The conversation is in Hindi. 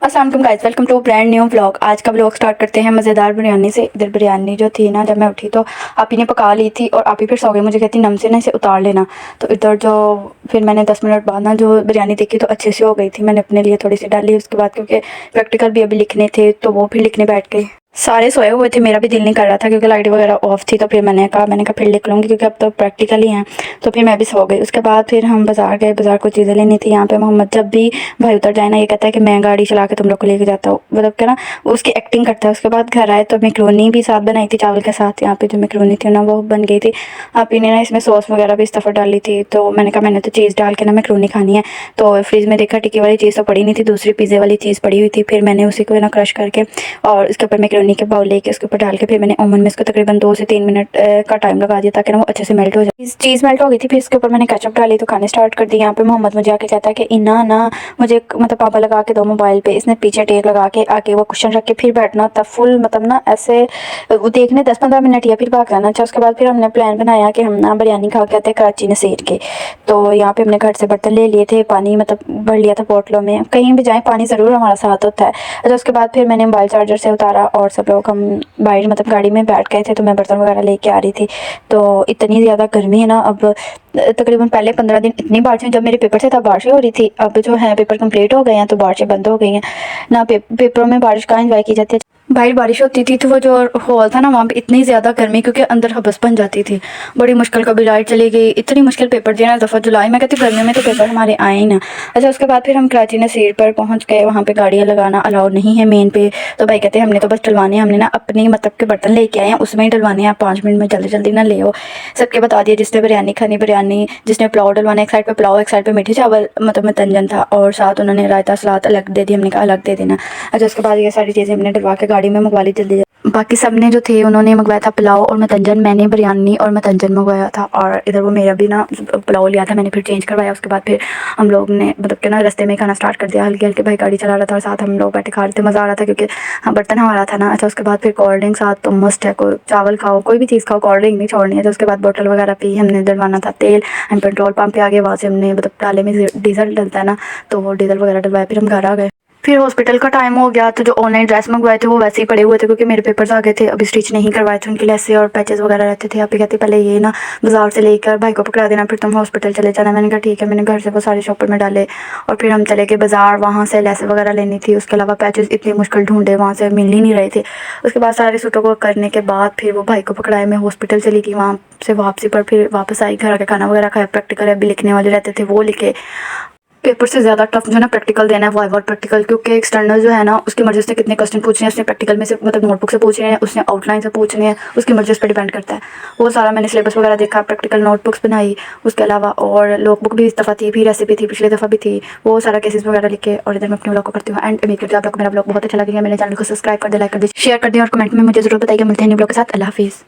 अस्सलाम वालेकुम guys, welcome to brand new vlog. आज का व्लॉग स्टार्ट करते हैं मज़ेदार बिरयानी से। इधर बिरयानी जो थी ना, जब मैं उठी तो आप ही ने पका ली थी और आप ही फिर सो गए। मुझे कहती नम से ना इसे उतार लेना। तो इधर जो फिर मैंने 10 मिनट बाद ना जो बिरयानी देखी तो अच्छे से हो गई थी। मैंने अपने लिए थोड़ी सी डाली उसके बाद, क्योंकि प्रैक्टिकल भी अभी लिखने थे तो वो फिर लिखने बैठ गई। सारे सोए हुए थे, मेरा भी दिल नहीं कर रहा था क्योंकि लाइट वगैरह ऑफ थी। तो फिर मैंने कहा फिर लिख लूँगी क्योंकि अब तो प्रैक्टिकल ही हैं। तो फिर मैं भी सो गई। उसके बाद फिर हम बाज़ार गए, बाज़ार को चीज़ें लेनी थी। यहाँ पे मोहम्मद जब भी भाई उतर जाए ना, ये कहता है कि मैं गाड़ी चला के तुम लोग को लेके जाता हूँ, मतलब कि ना वो उसकी एक्टिंग करता है। उसके बाद घर आए तो मैक्रोनी भी साथ बनाई थी चावल के साथ। यहाँ पे जो मैक्रोनी थी ना वो बन गई थी। आप ही ने ना इसमें सॉस वगैरह भी इस दफ़ा डाली थी। तो मैंने कहा मैंने तो चीज़ डाल के ना मैक्रोनी खानी है। तो फ्रिज में देखा टिक्की वाली चीज़ तो पड़ी नहीं थी, दूसरी पिज़्ज़े वाली चीज़ पड़ी हुई थी। फिर मैंने उसी को ना क्रश करके और उसके ऊपर मैक्रोनी के बाउल लेके उसके ऊपर डाल के फिर मैंने ओवन में इसको तकरीबन 2 से 3 मिनट का टाइम लगा दिया ताकि ना वो अच्छे से मेल्ट हो जाए। चीज़ मेल्ट हो गई थी, फिर इसके ऊपर मैंने केचप डाली तो खाने स्टार्ट कर दी। यहाँ पे मोहम्मद मुझे आके कहता है कि इना ना मुझे मतलब पापा लगा के दो मोबाइल पे। इसने पीछे टेक लगा के आके वो क्वेश्चन रख के फिर बैठना होता फुल, मतलब ना ऐसे वो देखने 10-15 मिनट या फिर भाग जाना। अच्छा, उसके बाद फिर हमने प्लान बनाया कि हम ना बिरयानी खा के आते हैं कराची नसीर के। तो यहाँ पे हमने घर से बर्तन ले लिए थे, पानी मतलब भर लिया था बोतलों में। कहीं भी जाएँ पानी ज़रूर हमारा साथ होता है। अच्छा, उसके बाद फिर मैंने मोबाइल चार्जर से उतारा और सब लोग हम बाहर मतलब गाड़ी में बैठ गए थे। तो मैं बर्तन वगैरह लेके आ रही थी। तो इतनी ज़्यादा गर्मी है ना, अब तकरीबन पहले 15 दिन इतनी बारिशें, जब मेरे पेपर थे तब बारिशें हो रही थी। अब जो है पेपर कंप्लीट हो गए हैं तो बारिशें बंद हो गई हैं ना। पेपरों में बारिश कहाँ एंजॉय की जाती है। बाहर बारिश होती थी तो वो जो हॉल था ना वहाँ पे इतनी ज़्यादा गर्मी, क्योंकि अंदर हबस बन जाती थी। बड़ी मुश्किल कभी लाइट चली गई, इतनी मुश्किल पेपर दिया ना दफ़ा जुलाई में। कहती गर्मी में तो पेपर हमारे आए ही ना। अच्छा, उसके बाद फिर हम कराची नसीर पर पहुँच गए। वहाँ पे गाड़ियाँ लगाना अलाउड नहीं है मेन पे। तो भाई कहते हैं हमने तो बस डलवाने, हमने ना अपनी मतलब के बर्तन लेके आए हैं उसमें ही डलवाने हैं। आप 5 मिनट में जल्दी जल्दी ना ले आओ। सबके बता दिया, जिसने बिरयानी खानी बिरयानी, जिसने पुलाव डलवाना एक साइड पे पुलाव एक साइड पे मीठे चावल मतलब मतंजन था और साथ उन्होंने रायता सलाद अलग दे दी। हमने कहा अलग दे देना। अच्छा, उसके बाद ये सारी चीज़ें हमने डलवा के गाड़ी में मंगवा ली जल्दी। बाकी सब ने जो थे उन्होंने मंगवाया था पुलाव और मतंजन, मैंने बिरयानी और मतंजन मंगवाया था। और इधर वो मेरा भी ना पुलाव लिया था, मैंने फिर चेंज करवाया। उसके बाद फिर हम लोग ने मतलब कि ना रास्ते में खाना स्टार्ट कर दिया हल्के हल्के। भाई गाड़ी चला रहा था और साथ हम लोग बैठे खा रहे थे, मज़ा आ रहा था क्योंकि हाँ बर्तन हमारा था ना। अच्छा, उसके बाद फिर कोल्ड ड्रिंक साथ तो मस्ट है, कोई चावल खाओ कोई भी चीज़ खाओ, कोल्ड ड्रिंक नहीं छोड़नी है। तो उसके बाद बोतल वगैरह पी, हमने डलवाना था तेल। हम पेट्रोल पंप पे आ गए, वहाँ से हमने मतलब डाले में डीजल डलता है ना, तो वो डीजल वगैरह डलवाया। फिर हम घर आ गए। फिर हॉस्पिटल का टाइम हो गया तो जो ऑनलाइन ड्रेस मंगवाए थे वो वैसे ही पड़े हुए थे क्योंकि मेरे पेपर्स आ गए थे। अभी स्टिच नहीं करवाए थे, उनके लेसे और पैचेस वगैरह रहते थे। आप ही कहते पहले ये ना बाजार से लेकर भाई को पकड़ा देना, फिर तुम हॉस्पिटल चले जाना। मैंने कहा ठीक है। मैंने घर से वो सारे शॉपर में डाले और फिर हम चले गए बाज़ार, वहाँ से लेसे वगैरह लेनी थी। उसके अलावा पैचेस इतनी मुश्किल ढूंढे, वहाँ से मिल ही नहीं रहे थे। उसके बाद सारे सूटों को करने के बाद फिर वो भाई को पकड़ाए, मैं हॉस्पिटल चली गई। वहाँ से वापसी पर फिर वापस आई, घर आके खाना वगैरह खाया। प्रैक्टिकल अभी लिखने वाले रहते थे वो लिखे। पेपर से ज़्यादा टफ जो ना प्रैक्टिकल देना है, वाइवा और प्रैक्टिकल, क्योंकि एक्सटर्नल जो है ना उसकी मर्जी से कितने क्वेश्चन पूछने हैं। उसने प्रैक्टिकल में से मतलब नोटबुक से पूछने हैं, उसने आउटलाइन से पूछने हैं, उसकी मर्जी उस पर डिपेंड करता है। वो सारा मैंने सिलेबस वगैरह देखा, प्रैक्टिकल नोटबुक्स बनाई। उसके अलावा और लॉग बुक भी इस दफ़ा थी, भी रेसिपी थी, पिछली दफ़ा भी थी। वो सारा केसेस वगैरह लिखे और इधर मैं अपने ब्लॉग को करती हूँ एंड उम्मीद करती हूँ आप लोग को मेरा ब्लॉग बहुत अच्छा लगेगा। मेरे चैनल को सब्सक्राइब कर दे, लाइक कर दे, शेयर कर दे और कमेंट में मुझे जरूर बताइए। मिलते हैं न्यू ब्लॉग के साथ। अल्लाह हाफिज़।